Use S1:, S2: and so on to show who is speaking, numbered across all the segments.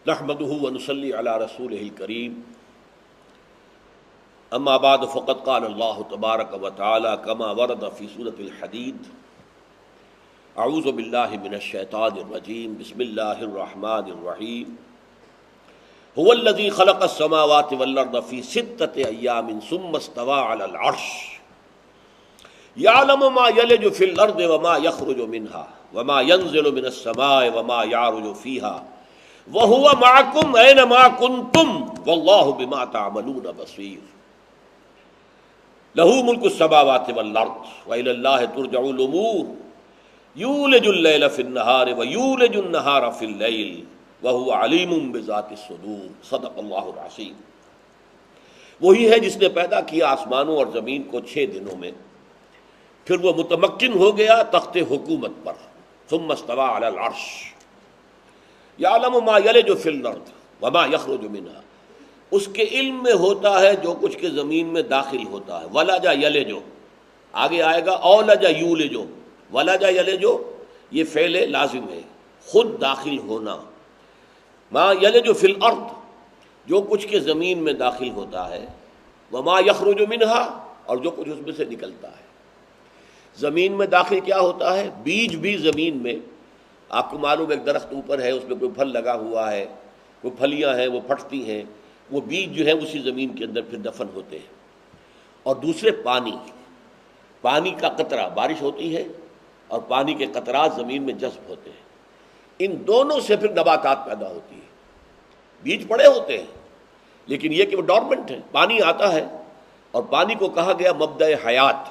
S1: نحمده ونصلي على رسوله الكريم اما بعد فقد قال الله تبارك وتعالى كما ورد في سورة الحديد اعوذ بالله من الشيطان الرجيم بسم الله الرحمن الرحيم هو الذي خلق السماوات والارض في 6 ايام ثم استوى على العرش يعلم ما يلج في الارض وما يخرج منها وما ينزل من السماء وما يعرج فيها وَهُوَ مَعَكُمْ أَيْنَمَا كُنْتُمْ وَاللَّهُ بِمَا تَعْمَلُونَ بَصِيرٌ لَهُ مُلْكُ السَّمَاوَاتِ وَالْأَرْضِ وَإِلَى اللَّهِ تُرْجَعُ الْأُمُورُ يُولِجُ اللَّيْلَ فِي النَّهَارِ وَيُولِجُ النَّهَارَ فِي اللَّيْلِ وَهُوَ عَلِيمٌ بِذَاتِ الصُّدُورِ صدق اللہ العظیم۔ وہی ہے جس نے پیدا کیا آسمانوں اور زمین کو 6 دنوں میں، پھر وہ متمکن ہو گیا تخت حکومت پر، ثم استوى على العرش یعلم ما یلج فی الارض وما یخرج منها، اس کے علم میں ہوتا ہے جو کچھ کے زمین میں داخل ہوتا ہے۔ ولج یلج، آگے آئے گا اولج یولج، ولج یلج یہ فعل لازم ہے، خود داخل ہونا۔ ما یلج فی الارض، جو کچھ کے زمین میں داخل ہوتا ہے، وما یخرج منها، اور جو کچھ اس میں سے نکلتا ہے۔ زمین میں داخل کیا ہوتا ہے؟ بیج بھی زمین میں، آپ کو معلوم ایک درخت اوپر ہے، اس میں کوئی پھل لگا ہوا ہے، کوئی پھلیاں ہیں وہ پھٹتی ہیں، وہ بیج جو ہے اسی زمین کے اندر پھر دفن ہوتے ہیں۔ اور دوسرے پانی کا قطرہ، بارش ہوتی ہے اور پانی کے قطرات زمین میں جذب ہوتے ہیں، ان دونوں سے پھر نباتات پیدا ہوتی ہے۔ بیج پڑے ہوتے ہیں لیکن یہ کہ وہ ڈورمنٹ ہے، پانی آتا ہے، اور پانی کو کہا گیا مبدأ حیات۔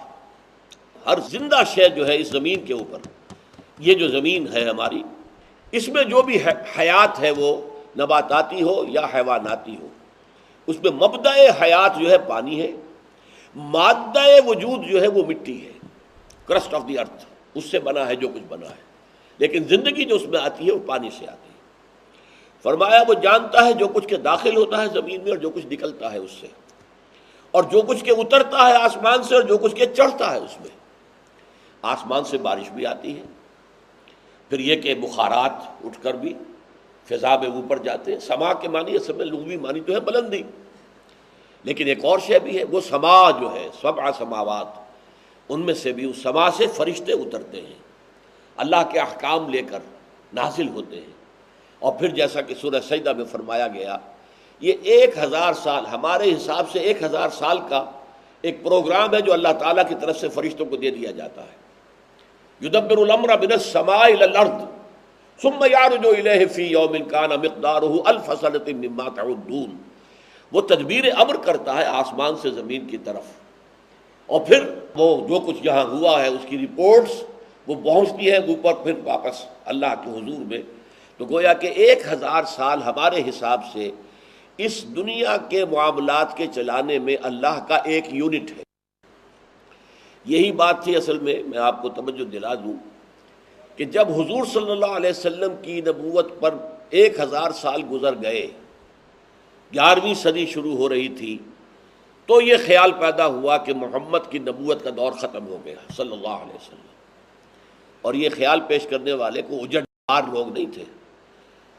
S1: ہر زندہ شے جو ہے اس زمین کے اوپر، یہ جو زمین ہے ہماری، اس میں جو بھی حیات ہے وہ نباتاتی ہو یا حیواناتی ہو، اس میں مبدأ حیات جو ہے پانی ہے، مادہ وجود جو ہے وہ مٹی ہے، کرسٹ آف دی ارتھ، اس سے بنا ہے جو کچھ بنا ہے، لیکن زندگی جو اس میں آتی ہے وہ پانی سے آتی ہے۔ فرمایا وہ جانتا ہے جو کچھ کے داخل ہوتا ہے زمین میں اور جو کچھ نکلتا ہے اس سے، اور جو کچھ کے اترتا ہے آسمان سے اور جو کچھ کے چڑھتا ہے اس میں۔ آسمان سے بارش بھی آتی ہے، پھر یہ کہ بخارات اٹھ کر بھی فضا میں اوپر جاتے ہیں۔ سما کے معنی اصل میں لغوی معنی تو ہے بلندی، لیکن ایک اور شے بھی ہے، وہ سما جو ہے 7 سماوات، ان میں سے بھی اس سما سے فرشتے اترتے ہیں، اللہ کے احکام لے کر نازل ہوتے ہیں۔ اور پھر جیسا کہ سورہ سجدہ میں فرمایا گیا، یہ 1000 سال، ہمارے حساب سے 1000 سال کا ایک پروگرام ہے جو اللہ تعالیٰ کی طرف سے فرشتوں کو دے دیا جاتا ہے۔ یدبر الامر من السماء الى الارض ثم يعرج الیہ فی یوم کان مقدارہ 1000 سنۃ مما تعدون، وہ تدبیر امر کرتا ہے آسمان سے زمین کی طرف، اور پھر وہ جو کچھ یہاں ہوا ہے اس کی رپورٹس وہ پہنچتی ہیں اوپر پھر واپس اللہ کے حضور میں۔ تو گویا کہ 1000 سال ہمارے حساب سے اس دنیا کے معاملات کے چلانے میں اللہ کا ایک یونٹ ہے۔ یہی بات تھی اصل میں آپ کو توجہ دلا دوں کہ جب حضور صلی اللہ علیہ وسلم کی نبوت پر 1000 سال گزر گئے، 11ویں صدی شروع ہو رہی تھی، تو یہ خیال پیدا ہوا کہ محمد کی نبوت کا دور ختم ہو گیا صلی اللہ علیہ وسلم۔ اور یہ خیال پیش کرنے والے کو اجڑدار لوگ نہیں تھے،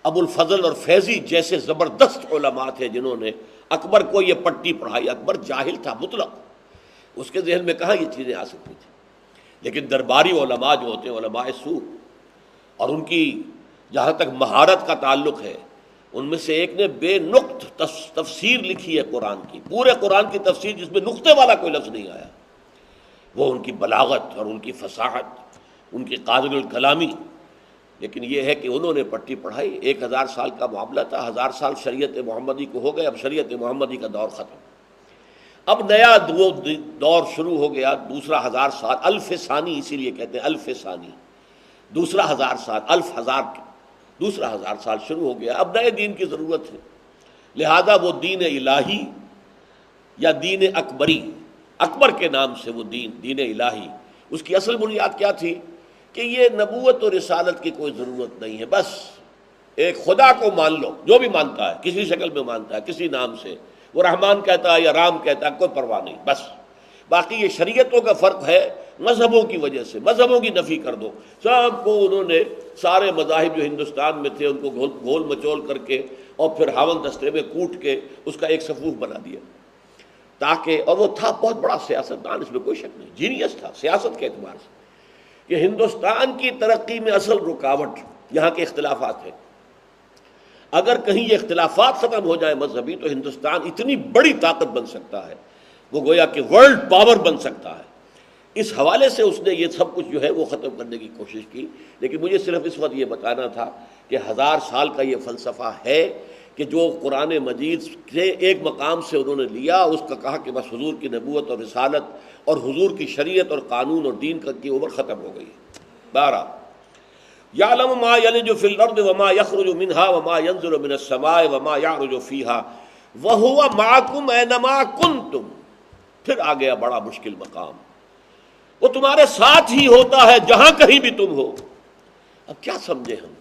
S1: ابو الفضل اور فیضی جیسے زبردست علماء تھے جنہوں نے اکبر کو یہ پٹی پڑھائی۔ اکبر جاہل تھا مطلق، اس کے ذہن میں کہاں یہ چیزیں آ سکتی تھیں، لیکن درباری علماء جو ہوتے ہیں علماء سو، اور ان کی جہاں تک مہارت کا تعلق ہے، ان میں سے ایک نے بے نقط تفسیر لکھی ہے قرآن کی، پورے قرآن کی تفسیر جس میں نقطے والا کوئی لفظ نہیں آیا۔ وہ ان کی بلاغت اور ان کی فصاحت، ان کی قادر الکلامی، لیکن یہ ہے کہ انہوں نے پٹی پڑھائی۔ 1000 سال کا معاملہ تھا، 1000 سال شریعت محمدی کو ہو گئے، اب شریعت محمدی کا دور ختم، اب نیا دور شروع ہو گیا، دوسرا 1000 سال، 1000 ثانی اسی لیے کہتے ہیں 1000 ثانی، دوسرا 1000 سال، 1000 دوسرا 1000 سال شروع ہو گیا۔ اب نئے دین کی ضرورت ہے، لہذا وہ دین الہی یا دین اکبری، اکبر کے نام سے وہ دین الہی، اس کی اصل بنیاد کیا تھی کہ یہ نبوت اور رسالت کی کوئی ضرورت نہیں ہے، بس ایک خدا کو مان لو، جو بھی مانتا ہے کسی شکل میں مانتا ہے، کسی نام سے، وہ رحمان کہتا ہے یا رام کہتا ہے، کوئی پرواہ نہیں، بس باقی یہ شریعتوں کا فرق ہے مذہبوں کی وجہ سے، مذہبوں کی نفی کر دو، سب کو انہوں نے سارے مذاہب جو ہندوستان میں تھے ان کو گول مچول کر کے اور پھر ہاون دستے میں کوٹ کے اس کا ایک صفوف بنا دیا تاکہ، اور وہ تھا بہت بڑا سیاستدان، اس میں کوئی شک نہیں، جینیس تھا سیاست کے اعتبار سے، کہ ہندوستان کی ترقی میں اصل رکاوٹ یہاں کے اختلافات ہیں۔ اگر کہیں یہ اختلافات ختم ہو جائے مذہبی تو ہندوستان اتنی بڑی طاقت بن سکتا ہے، وہ گویا کہ ورلڈ پاور بن سکتا ہے۔ اس حوالے سے اس نے یہ سب کچھ جو ہے وہ ختم کرنے کی کوشش کی، لیکن مجھے صرف اس وقت یہ بتانا تھا کہ 1000 سال کا یہ فلسفہ ہے کہ جو قرآن مجید سے ایک مقام سے انہوں نے لیا، اس کا کہا کہ بس حضور کی نبوت اور رسالت اور حضور کی شریعت اور قانون اور دین کی عمر ختم ہو گئی۔ 12 یعلم ما یلج فی الارض وما یخرج منها وما ینزل من السماء وما یعرج فیها وہو معکم اینما کنتم۔ پھر آ گیا بڑا مشکل مقام، وہ تمہارے ساتھ ہی ہوتا ہے جہاں کہیں بھی تم ہو۔ اب کیا سمجھے ہم؟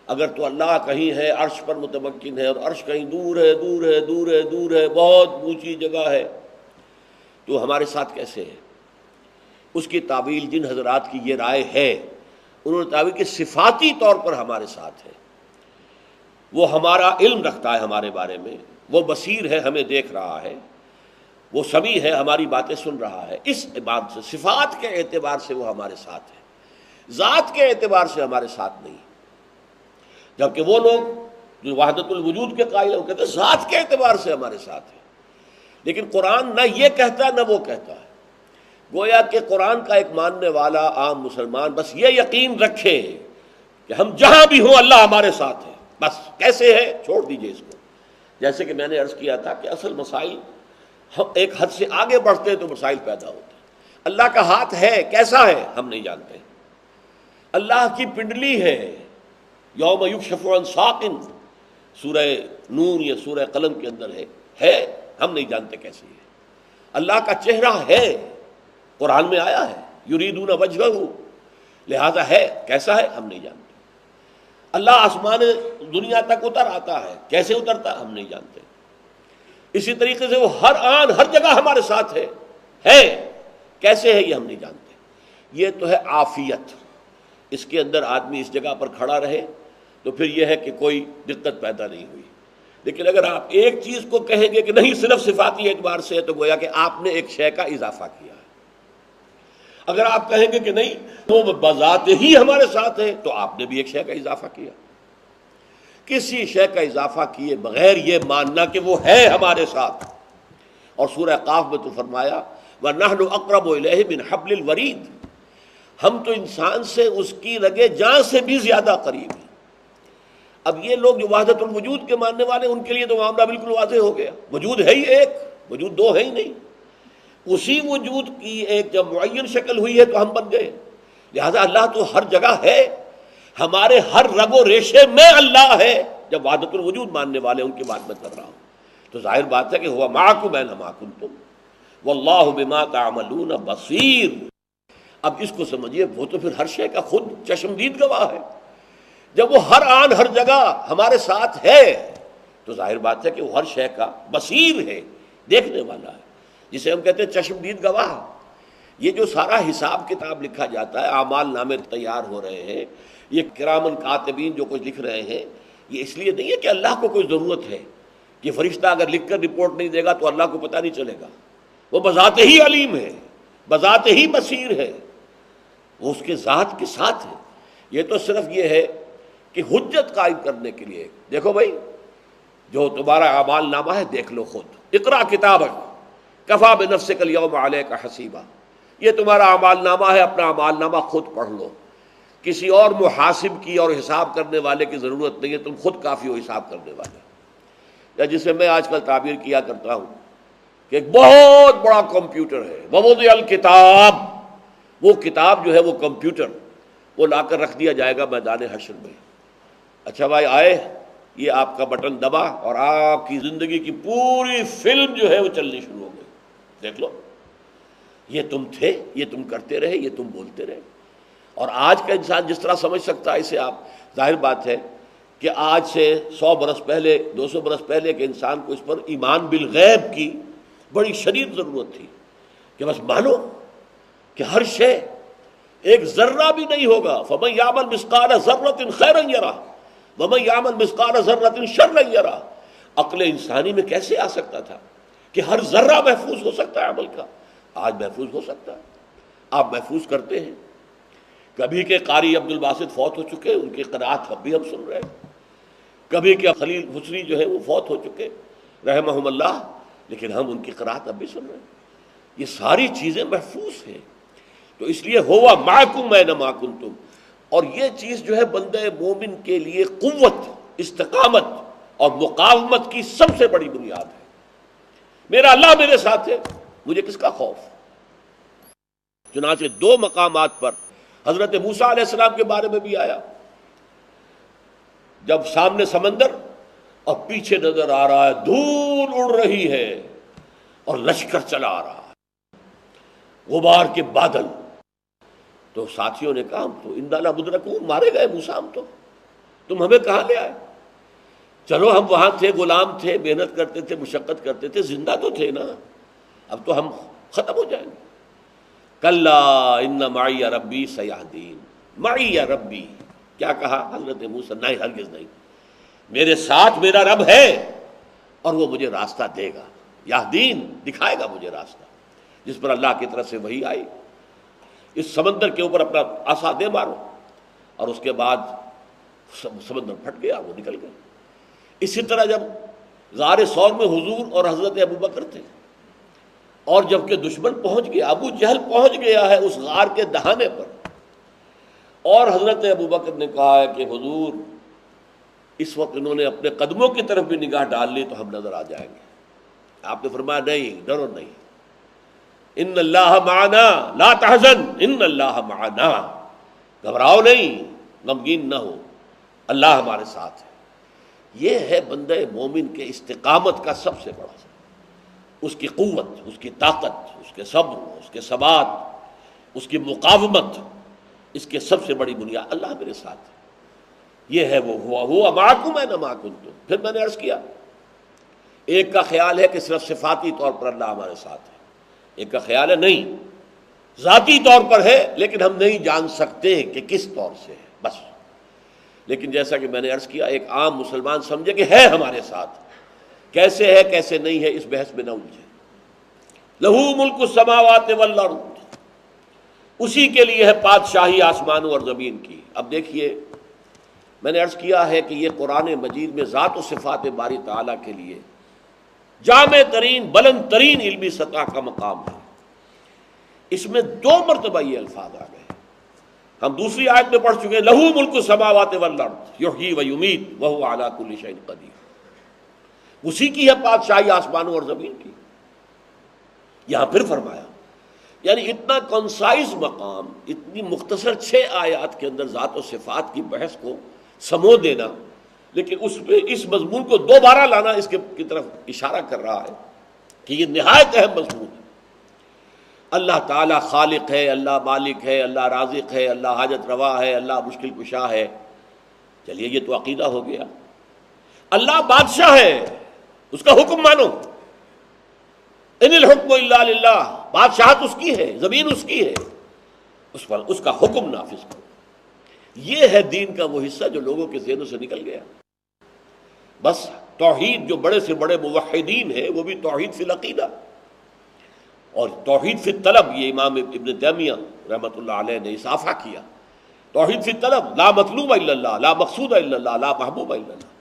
S1: اگر تو اللہ کہیں ہے عرش پر متمکن ہے اور عرش کہیں دور ہے دور ہے دور ہے دور ہے، بہت اونچی جگہ ہے، تو ہمارے ساتھ کیسے ہے؟ اس کی تعویل جن حضرات کی یہ رائے ہے انہوں نے تعویل کہ صفاتی طور پر ہمارے ساتھ ہے، وہ ہمارا علم رکھتا ہے ہمارے بارے میں، وہ بصیر ہے، ہمیں دیکھ رہا ہے، وہ سمیع ہے، ہماری باتیں سن رہا ہے۔ اس بات سے صفات کے اعتبار سے وہ ہمارے ساتھ ہے، ذات کے اعتبار سے ہمارے ساتھ نہیں۔ جبکہ وہ لوگ جو وحدت الوجود کے قائل ہیں وہ کہتے ہیں ذات کے اعتبار سے ہمارے ساتھ ہے، لیکن قرآن نہ یہ کہتا نہ وہ کہتا ہے۔ گویا کہ قرآن کا ایک ماننے والا عام مسلمان بس یہ یقین رکھے کہ ہم جہاں بھی ہوں اللہ ہمارے ساتھ ہے، بس کیسے ہے چھوڑ دیجئے اس کو۔ جیسے کہ میں نے عرض کیا تھا کہ اصل مسائل ہم ایک حد سے آگے بڑھتے ہیں تو مسائل پیدا ہوتے ہیں۔ اللہ کا ہاتھ ہے، کیسا ہے ہم نہیں جانتے، اللہ کی پنڈلی ہے، یوم یکشف عن ساق، سورہ نون یا سورہ قلم کے اندر ہے، ہم نہیں جانتے کیسے ہے۔ اللہ کا چہرہ ہے، قرآن میں آیا ہے، یریدون وجہہ، لہذا ہے، کیسا ہے ہم نہیں جانتے۔ اللہ آسمان دنیا تک اتر آتا ہے، کیسے اترتا ہم نہیں جانتے۔ اسی طریقے سے وہ ہر آن ہر جگہ ہمارے ساتھ ہے، کیسے ہے یہ ہم نہیں جانتے۔ یہ تو ہے عافیت، اس کے اندر آدمی اس جگہ پر کھڑا رہے تو پھر یہ ہے کہ کوئی دقت پیدا نہیں ہوئی۔ لیکن اگر آپ ایک چیز کو کہیں گے کہ نہیں صرف صفاتی اعتبار سے ہے تو گویا کہ آپ نے ایک شے کا اضافہ کیا ہے۔ اگر آپ کہیں گے کہ نہیں وہ بذات ہی ہمارے ساتھ ہے تو آپ نے بھی ایک شے کا اضافہ کیا۔ کسی شے کا اضافہ کیے بغیر یہ ماننا کہ وہ ہے ہمارے ساتھ۔ اور سورہ قاف میں تو فرمایا وَنَحْنُ أَقْرَبُ إِلَيْهِ مِنْ حَبْلِ الْوَرِيدِ، ہم تو انسان سے اس کی رگے جان سے بھی زیادہ قریب ہیں۔ اب یہ لوگ جو وحدت الوجود کے ماننے والے ان کے لیے تو معاملہ بالکل واضح ہو گیا، وجود ہے ہی ایک، وجود دو ہے ہی نہیں۔ اسی وجود کی ایک جب معین شکل ہوئی ہے تو ہم بن گئے، لہذا اللہ تو ہر جگہ ہے، ہمارے ہر رگ و ریشے میں اللہ ہے۔ جب وحدت الوجود ماننے والے ان کی بات میں کر رہا ہوں تو ظاہر بات ہے کہ ہوا معکم اینما کنتم واللہ بما تعملون بصیر۔ اب اس کو سمجھیے، وہ تو پھر ہر شے کا خود چشمدید گواہ ہے۔ جب وہ ہر آن ہر جگہ ہمارے ساتھ ہے تو ظاہر بات ہے کہ وہ ہر شے کا بصیر ہے، دیکھنے والا ہے، جسے ہم کہتے ہیں چشمدید گواہ۔ یہ جو سارا حساب کتاب لکھا جاتا ہے، اعمال نامے تیار ہو رہے ہیں، یہ کرامن کاتبین جو کچھ لکھ رہے ہیں، یہ اس لیے نہیں ہے کہ اللہ کو کوئی ضرورت ہے کہ فرشتہ اگر لکھ کر رپورٹ نہیں دے گا تو اللہ کو پتہ نہیں چلے گا۔ وہ بذات ہی علیم ہے، بذات ہی بصیر ہے، وہ اس کے ذات کے ساتھ ہے۔ یہ تو صرف یہ ہے کہ حجت قائم کرنے کے لیے، دیکھو بھائی جو تمہارا اعمال نامہ ہے دیکھ لو خود، اقرا کتابک کفا بنفسک الیوم علیک حسیبا، یہ تمہارا اعمال نامہ ہے، اپنا اعمال نامہ خود پڑھ لو، کسی اور محاسب کی اور حساب کرنے والے کی ضرورت نہیں ہے، تم خود کافی ہو حساب کرنے والے۔ یا جسے میں آج کل تعبیر کیا کرتا ہوں کہ ایک بہت بڑا کمپیوٹر ہے، ووضع الکتاب، وہ کتاب جو ہے وہ کمپیوٹر، وہ لا کر رکھ دیا جائے گا میدان حشر میں۔ اچھا بھائی آئے، یہ آپ کا بٹن دبا اور آپ کی زندگی کی پوری فلم جو ہے وہ چلنی شروع ہو گئی، دیکھ لو یہ تم تھے، یہ تم کرتے رہے، یہ تم بولتے رہے۔ اور آج کا انسان جس طرح سمجھ سکتا ہے اسے آپ، ظاہر بات ہے کہ آج سے 100 برس پہلے 200 برس پہلے کے انسان کو اس پر ایمان بالغیب کی بڑی شدید ضرورت تھی، کہ بس مانو کہ ہر شے ایک ذرہ بھی نہیں ہوگا. فَمَن يَعْمَلْ مِثْقَالَ ذَرَّةٍ خَيْرًا يَرَهُ وَمَن يَعْمَلْ مِثْقَالَ ذَرَّةٍ شَرًّا يَرَهُ. عقل انسانی میں کیسے آ سکتا تھا کہ ہر ذرہ محفوظ ہو سکتا ہے عمل کا؟ آج محفوظ ہو سکتا ہے. آپ محفوظ کرتے ہیں. کبھی کے قاری عبد الباسط فوت ہو چکے، ان کی قرأت اب بھی ہم سن رہے ہیں. کبھی کے خلیل حسنی جو ہے وہ فوت ہو چکے رحمہم اللہ، لیکن ہم ان کی قرأت اب بھی سن رہے ہیں. یہ ساری چیزیں محفوظ ہیں. تو اس لیے ہوا معکم اینما کنتم. اور یہ چیز جو ہے بندہ مومن کے لیے قوت، استقامت اور مقاومت کی سب سے بڑی بنیاد ہے. میرا اللہ میرے ساتھ ہے، مجھے کس کا خوف؟ چنانچہ دو مقامات پر حضرت موسیٰ علیہ السلام کے بارے میں بھی آیا. جب سامنے سمندر اور پیچھے نظر آ رہا ہے دھول اڑ رہی ہے اور لشکر چلا آ رہا ہے، غبار کے بادل، تو ساتھیوں نے کہا ہم تو انا لمدرکون، مارے گئے موسیٰ ہم تو، تم ہمیں کہاں لے آئے؟ چلو ہم وہاں تھے، غلام تھے، محنت کرتے تھے، مشقت کرتے تھے، زندہ تو تھے نا، اب تو ہم ختم ہو جائیں گے. کلا ان معی ربی سیہدین. معی ربی کیا کہا حضرت موسیٰ؟ نہیں، ہرگز نہیں، میرے ساتھ میرا رب ہے اور وہ مجھے راستہ دے گا. یہدین، دکھائے گا مجھے راستہ. جس پر اللہ کی طرف سے وحی آئی، اس سمندر کے اوپر اپنا عصا دے مارو، اور اس کے بعد سمندر پھٹ گیا، وہ نکل گئے. اسی طرح جب غار ثور میں حضور اور حضرت ابوبکر تھے، اور جب کہ دشمن پہنچ گیا، ابو جہل پہنچ گیا ہے اس غار کے دہانے پر، اور حضرت ابوبکر نے کہا ہے کہ حضور اس وقت انہوں نے اپنے قدموں کی طرف بھی نگاہ ڈال لی تو ہم نظر آ جائیں گے. آپ نے فرمایا نہیں، ڈرو نہیں، ان اللہ معنا لا تحزن ان اللہ معنا، گھبراؤ نہیں، غمگین نہ ہو، اللہ ہمارے ساتھ ہے. یہ ہے بندہ مومن کے استقامت کا سب سے بڑا سبب، اس کی قوت، اس کی طاقت، اس کے صبر، اس کے ثبات، اس کی مقاومت. اس کے سب سے بڑی بنیاد اللہ میرے ساتھ ہے. یہ ہے وہ ہوا معکم اینما کنتم. پھر میں نے عرض کیا، ایک کا خیال ہے کہ صرف صفاتی طور پر اللہ ہمارے ساتھ ہے، ایک کا خیال ہے نہیں، ذاتی طور پر ہے لیکن ہم نہیں جان سکتے کہ کس طور سے ہے بس. لیکن جیسا کہ میں نے عرض کیا، ایک عام مسلمان سمجھے کہ ہے ہمارے ساتھ، کیسے ہے کیسے نہیں ہے اس بحث میں نہ الجھے. لہو ملک السماوات والارض، اسی کے لیے ہے بادشاہی آسمانوں اور زمین کی. اب دیکھیے، میں نے عرض کیا ہے کہ یہ قرآن مجید میں ذات و صفات باری تعالیٰ کے لیے جامع ترین، بلند ترین علمی سطح کا مقام ہے. اس میں دو مرتبہ یہ الفاظ آ گئے. ہم دوسری آیت میں پڑھ چکے ہیں، لہو ملک السماوات والارض یحیی و یمیت وہو علی کل شیء قدیر. اسی کی ہے بادشاہی آسمانوں اور زمین کی. یہاں پھر فرمایا، یعنی اتنا کنسائز مقام، اتنی مختصر 6 آیات کے اندر ذات و صفات کی بحث کو سمو دینا، لیکن اس پہ اس مضمون کو دوبارہ لانا اس کی طرف اشارہ کر رہا ہے کہ یہ نہایت اہم مضمون ہے. اللہ تعالیٰ خالق ہے، اللہ مالک ہے، اللہ رازق ہے، اللہ حاجت روا ہے، اللہ مشکل کشا ہے. چلیے یہ تو عقیدہ ہو گیا. اللہ بادشاہ ہے، اس کا حکم مانو. ان الحکم الا للہ، بادشاہت اس کی ہے، زمین اس کی ہے، اس پر اس کا حکم نافذ کرو. یہ ہے دین کا وہ حصہ جو لوگوں کے ذہنوں سے نکل گیا. بس توحید، جو بڑے سے بڑے موحدین ہیں وہ بھی توحید فی العقیدہ اور توحید فی الطلب. یہ امام ابن تیمیہ رحمۃ اللہ علیہ نے اضافہ کیا، توحید فی الطلب، لا مطلوب الا اللہ، لا مقصود الا اللہ، لا محبوب الا اللہ.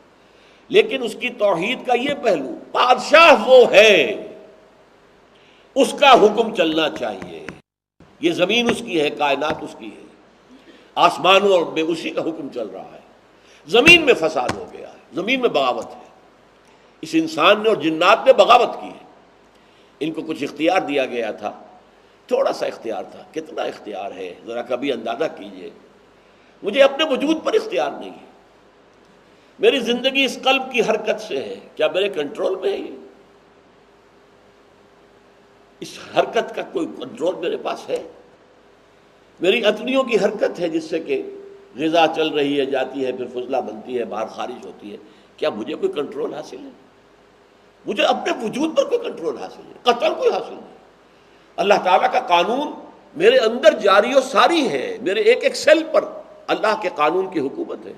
S1: لیکن اس کی توحید کا یہ پہلو، بادشاہ وہ ہے، اس کا حکم چلنا چاہیے. یہ زمین اس کی ہے، کائنات اس کی ہے، آسمانوں میں اسی کا حکم چل رہا ہے. زمین میں فساد ہو گیا ہے، زمین میں بغاوت ہے. اس انسان نے اور جنات نے بغاوت کی ہے. ان کو کچھ اختیار دیا گیا تھا، تھوڑا سا اختیار تھا. کتنا اختیار ہے ذرا کبھی اندازہ کیجئے. مجھے اپنے وجود پر اختیار نہیں ہے. میری زندگی اس قلب کی حرکت سے ہے، کیا میرے کنٹرول میں ہے؟ یہ اس حرکت کا کوئی کنٹرول میرے پاس ہے؟ میری اتنیوں کی حرکت ہے جس سے کہ غذا چل رہی ہے، جاتی ہے، پھر فضلہ بنتی ہے، باہر خارج ہوتی ہے. کیا مجھے کوئی کنٹرول حاصل ہے؟ مجھے اپنے وجود پر کوئی کنٹرول حاصل ہے؟ قطعاً کوئی حاصل نہیں. اللہ تعالیٰ کا قانون میرے اندر جاری و ساری ہے، میرے ایک ایک سیل پر اللہ کے قانون کی حکومت ہے۔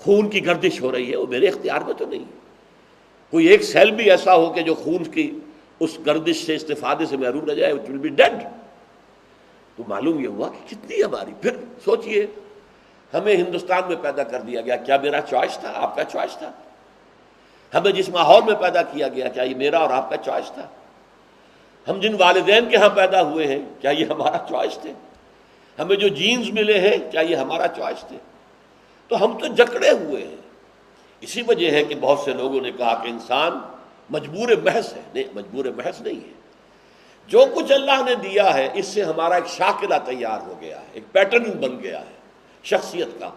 S1: خون کی گردش ہو رہی ہے، وہ میرے اختیار میں تو نہیں ہے۔ کوئی ایک سیل بھی ایسا ہو کہ جو خون کی اس گردش سے استفادے سے محروم رہ جائے، اٹ ول بی ڈیڈ۔ تو معلوم یہ ہوا کہ کتنی ہماری، پھر سوچئے ہمیں ہندوستان میں پیدا کر دیا گیا، کیا میرا چوائس تھا؟ آپ کا چوائس تھا؟ ہمیں جس ماحول میں پیدا کیا گیا، کیا یہ میرا اور آپ کا چوائس تھا؟ ہم جن والدین کے ہاں پیدا ہوئے ہیں، کیا یہ ہمارا چوائس تھے؟ ہمیں جو جینز ملے ہیں، کیا یہ ہمارا چوائس تھے؟ تو ہم تو جکڑے ہوئے ہیں۔ اسی وجہ ہے کہ بہت سے لوگوں نے کہا کہ انسان مجبور محض ہے۔ نہیں، مجبور محض نہیں ہے۔ جو کچھ اللہ نے دیا ہے، اس سے ہمارا ایک شاکلہ تیار ہو گیا ہے، ایک پیٹرن بن گیا ہے شخصیت کا۔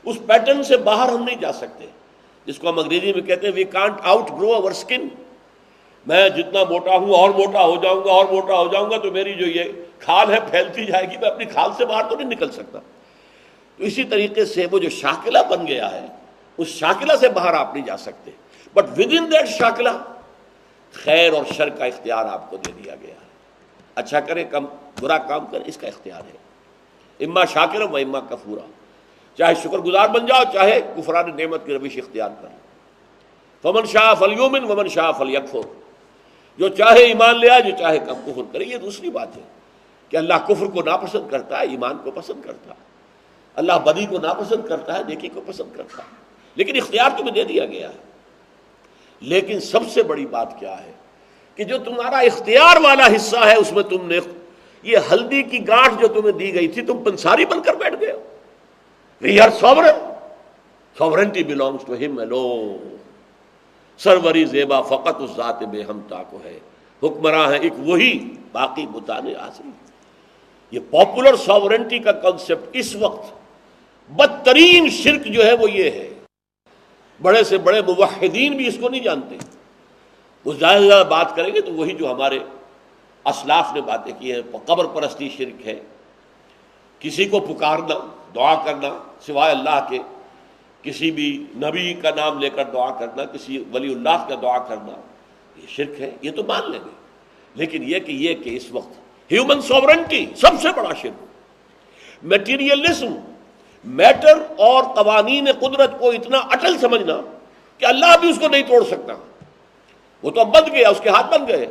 S1: اس پیٹرن سے باہر ہم نہیں جا سکتے، جس کو ہم انگریزی میں کہتے ہیں we can't outgrow over skin. میں جتنا موٹا ہوں اور موٹا ہو جاؤں گا اور موٹا ہو جاؤں گا تو میری جو یہ کھال ہے پھیلتی جائے گی، میں اپنی کھال سے باہر تو نہیں نکل سکتا۔ تو اسی طریقے سے وہ جو شاکلہ بن گیا ہے، اس شاکلہ سے باہر آپ نہیں جا سکتے، بٹ ود ان دیٹ شاکلہ خیر اور شر کا اختیار آپ کو دے دیا گیا ہے۔ اچھا کرے کم، برا کام کرے، اس کا اختیار ہے، اما شاکرا و اما کفورا۔ چاہے شکر گزار بن جاؤ، چاہے کفران نعمت کی روش اختیار کر لو۔ فمن شاء فلیؤمن ومن شاء فلیکفر، جو چاہے ایمان لے آئے، جو چاہے کم کفر کرے۔ یہ دوسری بات ہے کہ اللہ کفر کو ناپسند کرتا ہے، ایمان کو پسند کرتا ہے۔ اللہ بدی کو ناپسند کرتا ہے، نیکی کو پسند کرتا ہے، لیکن اختیار تمہیں دے دیا گیا ہے۔ لیکن سب سے بڑی بات کیا ہے کہ جو تمہارا اختیار والا حصہ ہے، اس میں تم نے یہ ہلدی کی گانٹھ جو تمہیں دی گئی تھی، تم پنساری بن کر بیٹھ گئے ہو۔ We are sovereign. Sovereignty belongs to him alone. سروری زیبا فقط اس ذات بے ہمتا کو ہے، حکمراں ہے ایک وہی، باقی بتانے آسری۔ یہ پاپولر ساورنٹی کا کنسپٹ اس وقت بدترین شرک جو ہے وہ یہ ہے۔ بڑے سے بڑے موحدین بھی اس کو نہیں جانتے۔ وہ زیادہ سے زیادہ بات کریں گے تو وہی جو ہمارے اسلاف نے باتیں کی ہیں، قبر پرستی شرک ہے، کسی کو پکارنا، دعا کرنا سوائے اللہ کے، کسی بھی نبی کا نام لے کر دعا کرنا، کسی ولی اللہ کا دعا کرنا، یہ شرک ہے، یہ تو مان لیں گے۔ لیکن یہ کہ اس وقت ہیومن سوورنٹی سب سے بڑا شرک، میٹیریلزم، میٹر اور قوانین قدرت کو اتنا اٹل سمجھنا کہ اللہ بھی اس کو نہیں توڑ سکتا۔ وہ تو اب بن گیا، اس کے ہاتھ بن گئے،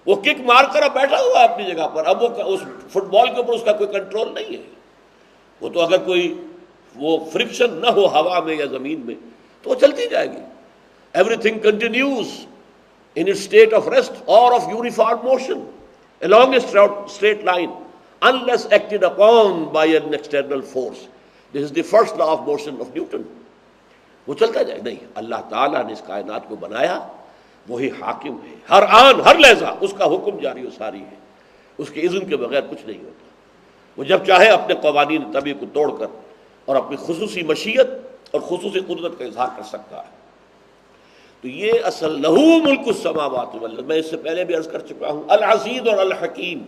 S1: وہ کک مار کر اب بیٹھا ہوا ہے اپنی جگہ پر، اب وہ اس فٹ بال کے اوپر اس کا کوئی کنٹرول نہیں ہے۔ وہ تو اگر کوئی وہ فرکشن نہ ہو ہوا میں یا زمین میں تو وہ چلتی جائے گی۔ Every thing continues in its state of rest or of uniform motion along a straight line unless acted upon by an external force. This is the first law of motion of Newton. وہ چلتا جائے۔ نہیں، اللہ تعالیٰ نے اس کائنات کو بنایا، وہی حاکم ہے، ہر آن ہر لحظہ اس کا حکم جاری و ساری ہے، اس کے اذن کے بغیر کچھ نہیں ہوتا۔ وہ جب چاہے اپنے قوانین طبیع کو توڑ کر اور اپنی خصوصی مشیت اور خصوصی قدرت کا اظہار کر سکتا ہے۔ تو یہ اصل لہو ملک السماوات والارض، میں اس سے پہلے بھی عرض کر چکا ہوں، العزیز اور الحکیم،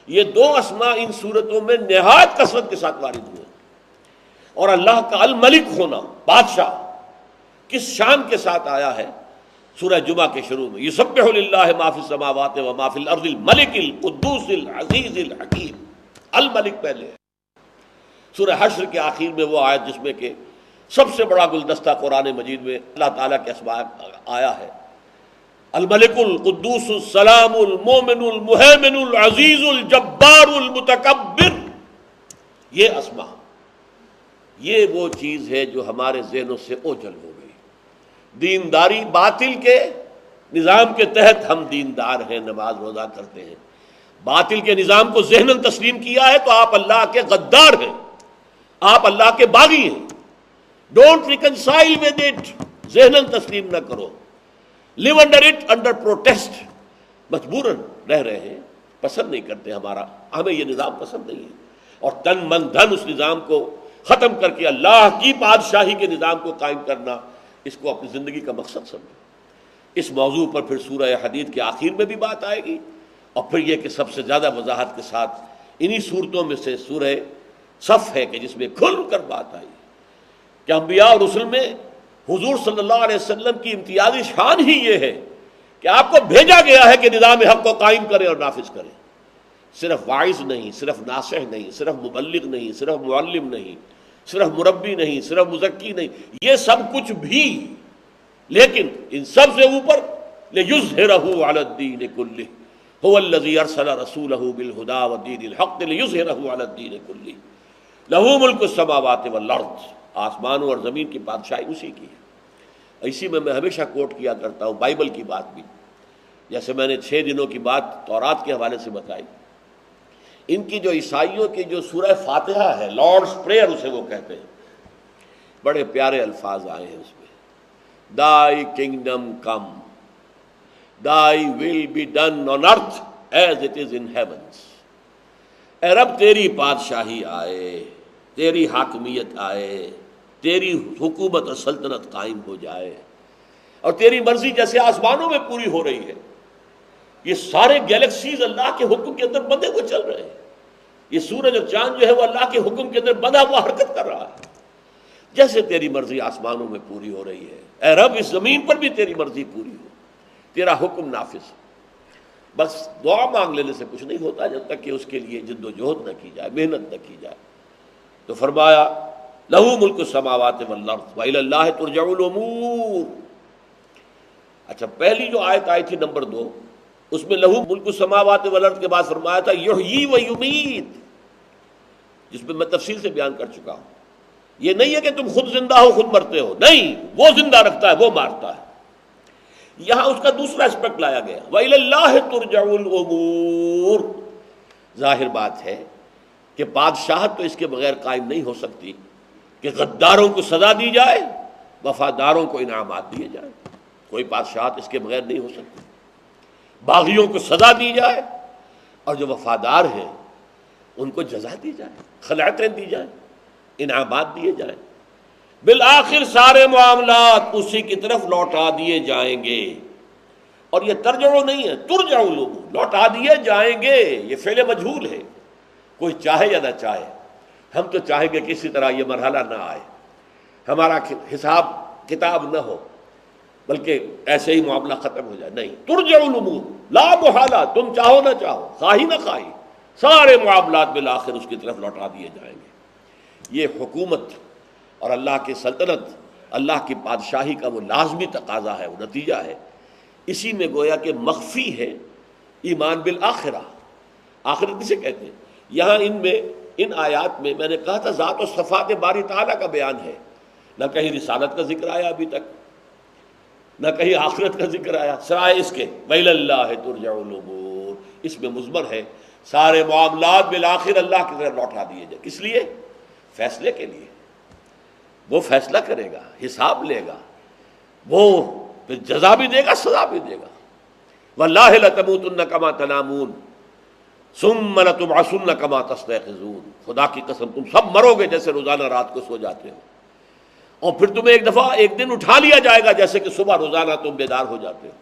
S1: یہ دو اسماء ان صورتوں میں نہایت کثرت کے ساتھ وارد ہوئے۔ اور اللہ کا الملک ہونا، بادشاہ، کس شان کے ساتھ آیا ہے؟ سورہ جمعہ کے شروع میں یسبح للہ ما فی السماوات و ما فی الارض الملک القدوس العزیز الحکیم۔ الملک پہلے ہے۔ سورہ حشر کے آخر میں وہ آیت جس میں کہ سب سے بڑا گلدستہ قرآن مجید میں اللہ تعالیٰ کے اسماء آیا ہے، الملک القدوس السلام المومن المہیمن العزیز الجبار المتکبر۔ یہ اسماء، یہ وہ چیز ہے جو ہمارے ذہنوں سے اوجھل ہو گئی۔ دینداری، باطل کے نظام کے تحت ہم دیندار ہیں، نماز روزہ کرتے ہیں، باطل کے نظام کو ذہناً تسلیم کیا ہے تو آپ اللہ کے غدار ہیں، آپ اللہ کے باغی ہیں۔ ڈونٹ ریکنسائل ود اٹ، ذہناً تسلیم نہ کرو، لیو انڈر اٹ انڈر پروٹیسٹ، مجبوراً رہ رہے ہیں، پسند نہیں کرتے، ہمیں یہ نظام پسند نہیں ہے، اور تن من دھن اس نظام کو ختم کر کے اللہ کی بادشاہی کے نظام کو قائم کرنا، اس کو اپنی زندگی کا مقصد سمجھو۔ اس موضوع پر پھر سورہ حدید کے آخر میں بھی بات آئے گی، اور پھر یہ کہ سب سے زیادہ وضاحت کے ساتھ انہی صورتوں میں سے سورہ صف ہے کہ جس میں کھل کر بات آئی کہ انبیاء اور رسل میں حضور صلی اللہ علیہ وسلم کی امتیازی شان ہی یہ ہے کہ آپ کو بھیجا گیا ہے کہ نظام حق کو قائم کرے اور نافذ کرے. صرف واعظ نہیں، صرف ناصح نہیں، صرف مبلغ نہیں، صرف معلم نہیں، صرف مربی نہیں، صرف مزکی نہیں، یہ سب کچھ بھی، لیکن ان سب سے اوپر لِيُظْهِرَهُ عَلَى الدِّينِ كُلِّهِ هُوَ الَّذِي أَرْسَلَ رَسُولَهُ بِالْهُدَى وَدِينِ الْحَقِّ لِيُظْهِرَهُ عَلَى الدِّينِ كُلِّهِ لَهُ مُلْكُ السَّمَاوَاتِ وَالْأَرْضِ. آسمانوں اور زمین کی بادشاہی اسی کی ہے. اسی میں ہمیشہ کوٹ کیا کرتا ہوں بائبل کی بات بھی، جیسے میں نے 6 دنوں کی بات تورات کے حوالے سے بتائی. ان کی جو عیسائیوں کی جو سورہ فاتحہ ہے، لارڈس پریئر اسے وہ کہتے ہیں، بڑے پیارے الفاظ آئے ہیں اس میں. Thy kingdom come, thy will be done on earth as it is in heavens. اے رب تیری بادشاہی آئے، تیری حاکمیت آئے، تیری حکومت اور سلطنت قائم ہو جائے، اور تیری مرضی جیسے آسمانوں میں پوری ہو رہی ہے. یہ سارے گیلیکسیز اللہ کے حکم کے اندر بندھے ہوئے چل رہے ہیں. یہ سورج اور چاند جو ہے وہ اللہ کے حکم کے اندر بندھا ہوا حرکت کر رہا ہے. جیسے تیری مرضی آسمانوں میں پوری ہو رہی ہے، اے رب اس زمین پر بھی تیری مرضی پوری ہو، تیرا حکم نافذ. بس دعا مانگ لینے سے کچھ نہیں ہوتا جب تک کہ اس کے لیے جد و جہد نہ کی جائے، محنت نہ کی جائے. تو فرمایا لہو ملک السماوات والارض وإلی اللہ ترجع الامور. اچھا، پہلی جو آیت آئی تھی نمبر 2، اس میں لہو ملک السماوات والارض کے بعد فرمایا تھا یحیی و یمیت، جس میں میں تفصیل سے بیان کر چکا ہوں. یہ نہیں ہے کہ تم خود زندہ ہو خود مرتے ہو، نہیں، وہ زندہ رکھتا ہے، وہ مارتا ہے. یہاں اس کا دوسرا اسپیکٹ لایا گیا، وإلی اللہ ترجع الامور. ظاہر بات ہے کہ بادشاہت تو اس کے بغیر قائم نہیں ہو سکتی کہ غداروں کو سزا دی جائے، وفاداروں کو انعامات دیے جائیں. کوئی بادشاہت اس کے بغیر نہیں ہو سکتی. باغیوں کو سزا دی جائے اور جو وفادار ہیں ان کو جزا دی جائے، خلعتیں دی جائیں، انعامات دیے جائیں. بالآخر سارے معاملات اسی کی طرف لوٹا دیے جائیں گے. اور یہ ترجمہ نہیں ہے، ترجع الامور، لوٹا دیے جائیں گے. یہ فعل مجہول ہے، کوئی چاہے یا نہ چاہے. ہم تو چاہیں گے کسی طرح یہ مرحلہ نہ آئے، ہمارا حساب کتاب نہ ہو، بلکہ ایسے ہی معاملہ ختم ہو جائے. نہیں، ترجع الامور، لا محالہ، تم چاہو نہ چاہو، خواہی نہ خواہی، سارے معاملات بالآخر اس کی طرف لوٹا دیے جائیں گے. یہ حکومت اور اللہ کی سلطنت، اللہ کی بادشاہی کا وہ لازمی تقاضا ہے، وہ نتیجہ ہے. اسی میں گویا کہ مخفی ہے ایمان بالآخرہ. آخرت کسے کہتے ہیں؟ یہاں ان آیات میں نے کہا تھا ذات و صفات باری تعالیٰ کا بیان ہے. نہ کہیں رسالت کا ذکر آیا ابھی تک، نہ کہیں آخرت کا ذکر آیا، سوائے اس کے وإلی اللہ ترجع الامور. اس میں مضمر ہے سارے معاملات بالآخر اللہ کی طرف لوٹا دیے جائیں. کس لیے؟ فیصلے کے لیے. وہ فیصلہ کرے گا، حساب لے گا، وہ پھر جزا بھی دے گا، سزا بھی دے گا. وَاللَّهِ لَتَمُوتُنَّ كَمَا تَنَامُونَ ثُمَّ لَتُبْعَثُنَّ كَمَا تَسْتَيْقِظُونَ. خدا کی قسم تم سب مرو گے جیسے روزانہ رات کو سو جاتے ہو، اور پھر تمہیں ایک دفعہ ایک دن اٹھا لیا جائے گا جیسے کہ صبح روزانہ تم بیدار ہو جاتے ہو.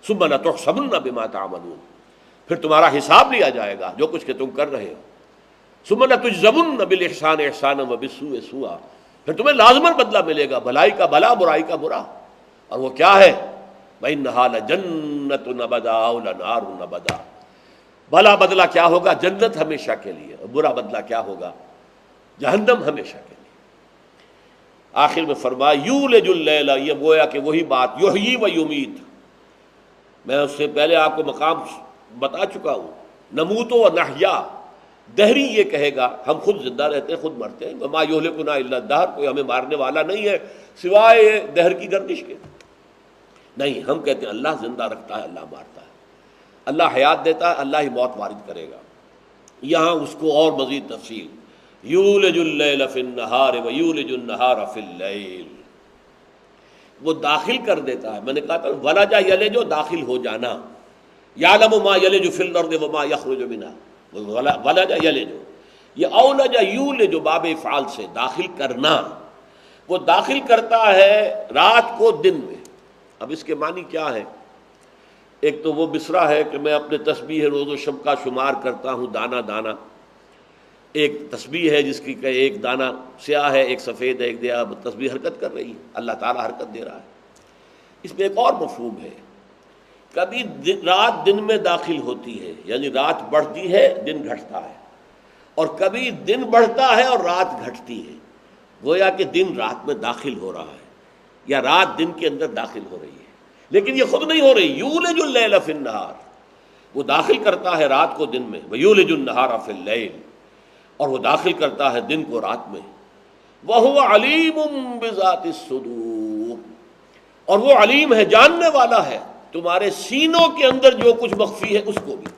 S1: ثُمَّ لَتُحْسَبُنَّ بِمَا تَعْمَلُونَ. پھر تمہارا حساب لیا جائے گا جو کچھ کہ تم کر رہے ہو. ثُمَّ لَتُجْزَوُنَّ بِالْإِحْسَانِ إِحْسَانًا وَبِالسُّوءِ سُوءًا. پھر تمہیں لازماً بدلہ ملے گا، بھلائی کا بھلا، برائی کا برا. اور وہ کیا ہے؟ وَإِنَّهَا لَجَنَّةٌ أَبَدًا أَوْ لَنَارٌ أَبَدًا. بھلا بدلہ کیا ہوگا؟ جنت ہمیشہ کے لیے، اور برا بدلہ کیا ہوگا؟ جہنم ہمیشہ کے لیے. آخر میں فرمایا یولج اللیل، یہ گویا کہ وہی بات یحیی و یمیت. میں اس سے پہلے آپ کو مقام بتا چکا ہوں. نموت و نحیا، دہری یہ کہے گا ہم خود زندہ رہتے ہیں خود مرتے ہیں. وما یہلکنا الا الدہر، کوئی ہمیں مارنے والا نہیں ہے سوائے دہر کی گردش کے. نہیں، ہم کہتے ہیں اللہ زندہ رکھتا ہے، اللہ مارتا ہے، اللہ حیات دیتا ہے، اللہ ہی موت وارد کرے گا. یہاں اس کو اور مزید تفصیل، یولج اللیل فی النہار ویولج النہار فی اللیل، وہ داخل کر دیتا ہے. میں نے کہا تھا ولج یلج، داخل ہو جانا. یعلم ما یلج فی الارض وما یخرج منها، ولج یلج. یہ اولج یولج باب افعال سے داخل کرنا، وہ داخل کرتا ہے رات کو دن میں. اب اس کے معنی کیا ہے؟ ایک تو وہ مصرع ہے کہ میں اپنے تسبیح روز و شب کا شمار کرتا ہوں دانہ دانہ. ایک تسبیح ہے جس کی کہ ایک دانہ سیاہ ہے ایک سفید ہے، ایک دیا تسبیح حرکت کر رہی ہے، اللہ تعالیٰ حرکت دے رہا ہے. اس میں ایک اور مفہوم ہے کبھی رات دن میں داخل ہوتی ہے، یعنی رات بڑھتی ہے دن گھٹتا ہے، اور کبھی دن بڑھتا ہے اور رات گھٹتی ہے، گویا کہ دن رات میں داخل ہو رہا ہے یا رات دن کے اندر داخل ہو رہی ہے، لیکن یہ خود نہیں ہو رہی۔ یولج اللیل فی النہار، وہ داخل کرتا ہے رات کو دن میں، ویولج النہار فی اللیل، اور وہ داخل کرتا ہے دن کو رات میں، وَهُوَ عَلِيمٌ بِذَاتِ الصُّدُورِ، اور وہ علیم ہے، جاننے والا ہے تمہارے سینوں کے اندر جو کچھ مخفی ہے اس کو بھی۔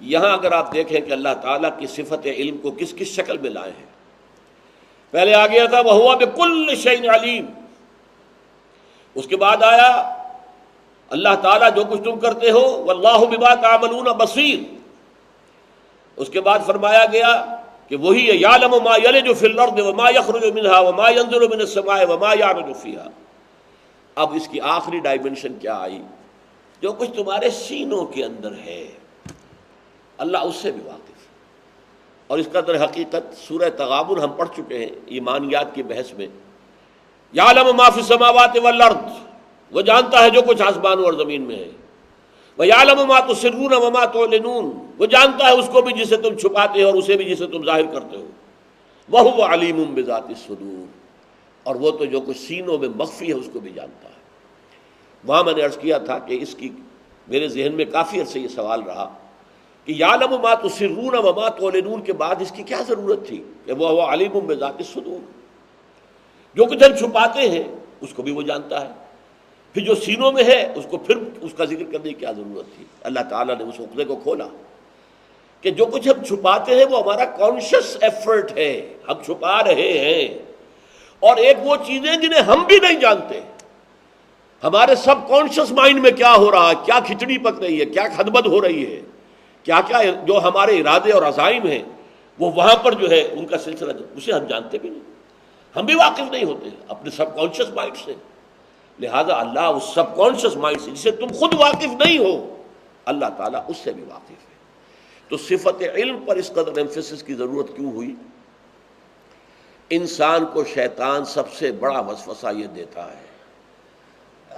S1: یہاں اگر آپ دیکھیں کہ اللہ تعالیٰ کی صفت علم کو کس کس شکل میں لائے ہیں، پہلے آ گیا تھا وَهُوَ بِكُلِّ شَيْءٍ عَلِيمٌ، اس کے بعد آیا اللہ تعالیٰ جو کچھ تم کرتے ہو وَاللَّهُ بِمَا تَعْمَلُونَ بَصِيرٌ، اس کے بعد فرمایا گیا کہ وہی ہے یعلم ما یلج فی الارض وما یخرج منها وما ينزل من السماء وما یعرج فیها۔ اب اس کی آخری ڈائمنشن کیا آئی؟ جو کچھ تمہارے سینوں کے اندر ہے اللہ اس سے بھی واقف ہے، اور اس کا در حقیقت سورہ تغابن ہم پڑھ چکے ہیں ایمانیات کی بحث میں۔ یعلم ما فی السماوات والارض، وہ جانتا ہے جو کچھ آسمانوں اور زمین میں ہے، وَيَعْلَمُ مَا تُسِرُّونَ وَمَا تُعْلِنُونَ، وہ جانتا ہے اس کو بھی جسے تم چھپاتے ہو اور اسے بھی جسے تم ظاہر کرتے ہو، وَهُوَ عَلِيمٌ بِذَاتِ الصُّدُورِ، اور وہ تو جو کچھ سینوں میں مخفی ہے اس کو بھی جانتا ہے۔ وہاں میں نے عرض کیا تھا کہ اس کی میرے ذہن میں کافی عرصے یہ سوال رہا کہ یعلم ما تسرون وما تعلنون کے بعد اس کی کیا ضرورت تھی کہ وہ علیم بذات الصدور، جو کچھ ہم چھپاتے ہیں اس کو بھی وہ جانتا ہے، پھر جو سینوں میں ہے اس کو پھر اس کا ذکر کرنے کی کیا ضرورت تھی؟ اللہ تعالیٰ نے اس عقدے کو کھولا کہ جو کچھ ہم چھپاتے ہیں وہ ہمارا کانشیس ایفرٹ ہے، ہم چھپا رہے ہیں، اور ایک وہ چیزیں جنہیں ہم بھی نہیں جانتے، ہمارے سب کانشیس مائنڈ میں کیا ہو رہا ہے، کیا کھچڑی پک رہی ہے، کیا خدمت ہو رہی ہے، کیا کیا جو ہمارے ارادے اور عزائم ہیں وہ وہاں پر جو ہے ان کا سلسلہ اسے ہم جانتے بھی نہیں، ہم بھی واقف نہیں ہوتے اپنے سب کانشیس مائنڈ سے۔ لہذا اللہ اس سب کانشیس مائنڈ سے جسے تم خود واقف نہیں ہو اللہ تعالیٰ اس سے بھی واقف ہے۔ تو صفت علم پر اس قدر ایمفیسس کی ضرورت کیوں ہوئی؟ انسان کو شیطان سب سے بڑا وسوسہ یہ دیتا ہے،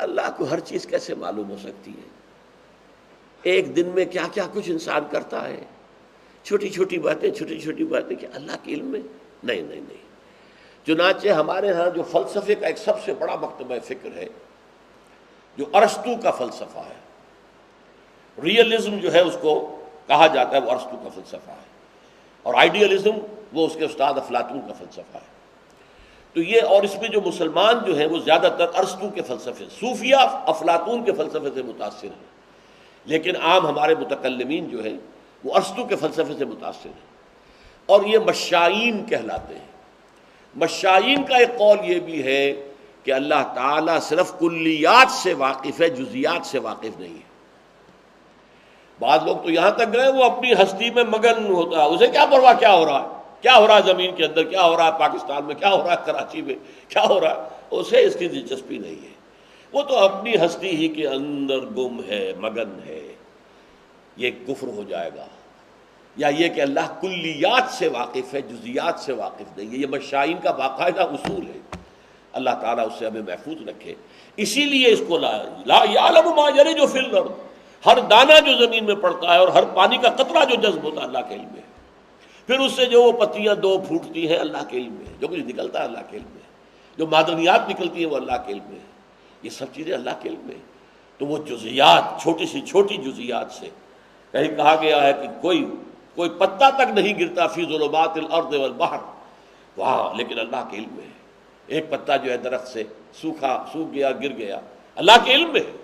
S1: اللہ کو ہر چیز کیسے معلوم ہو سکتی ہے؟ ایک دن میں کیا کیا کچھ انسان کرتا ہے، چھوٹی چھوٹی باتیں کہ اللہ کے علم میں نہیں۔ چنانچہ ہمارے ہاں جو فلسفے کا ایک سب سے بڑا مکتبہ فکر ہے جو ارسطو کا فلسفہ ہے، ریئلزم جو ہے اس کو کہا جاتا ہے، وہ ارسطو کا فلسفہ ہے، اور آئیڈیلزم وہ اس کے استاد افلاطون کا فلسفہ ہے۔ تو یہ، اور اس میں جو مسلمان جو ہیں وہ زیادہ تر ارسطو کے فلسفے، صوفیہ افلاطون کے فلسفے سے متاثر ہیں، لیکن عام ہمارے متکلمین جو ہیں وہ ارسطو کے فلسفے سے متاثر ہیں، اور یہ مشائین کہلاتے ہیں۔ مشائین کا ایک قول یہ بھی ہے کہ اللہ تعالیٰ صرف کلیات سے واقف ہے، جزیات سے واقف نہیں ہے۔ بعض لوگ تو یہاں تک گئے وہ اپنی ہستی میں مگن ہوتا ہے، اسے کیا پرواہ کیا ہو رہا ہے، کیا ہو رہا ہے زمین کے اندر، کیا ہو رہا ہے پاکستان میں، کیا ہو رہا ہے کراچی میں، کیا ہو رہا ہے، اسے اس کی دلچسپی نہیں ہے، وہ تو اپنی ہستی ہی کے اندر گم ہے، مگن ہے۔ یہ کفر ہو جائے گا، یا یہ کہ اللہ کلیات سے واقف ہے، جزیات سے واقف نہیں ہے۔ یہ مشائین کا باقاعدہ اصول ہے، اللہ تعالیٰ اس سے ہمیں محفوظ رکھے۔ اسی لیے اس کو لا یعلم ما یلج فی الارض، ہر دانہ جو زمین میں پڑتا ہے اور ہر پانی کا قطرہ جو جذب ہوتا ہے اللہ کے علم میں، پھر اس سے جو وہ پتیاں دو پھوٹتی ہیں اللہ کے علم میں، جو کچھ نکلتا ہے اللہ کے علم میں، جو معدنیات نکلتی ہیں وہ اللہ کے علم میں، یہ سب چیزیں اللہ کے علم میں۔ تو وہ جزیات، چھوٹی سی چھوٹی جزیات سے، کہیں کہا گیا ہے کہ کوئی پتا تک نہیں گرتا فی ظلمات الارض والبحر، وہاں لیکن اللہ کے علم میں ہے۔ ایک پتا جو ہے درخت سے سوکھ گیا، گر گیا، اللہ کے علم میں ہے۔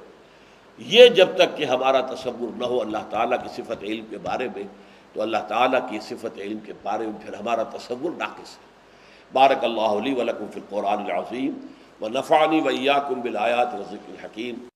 S1: یہ جب تک کہ ہمارا تصور نہ ہو اللہ تعالیٰ کی صفت علم کے بارے میں، تو اللہ تعالیٰ کی صفت علم کے بارے میں پھر ہمارا تصور ناقص ہے۔ بارک اللہ لی ولکم فی القرآن العظیم ونفعنی وإیاکم بالآیات والذکر الحکیم۔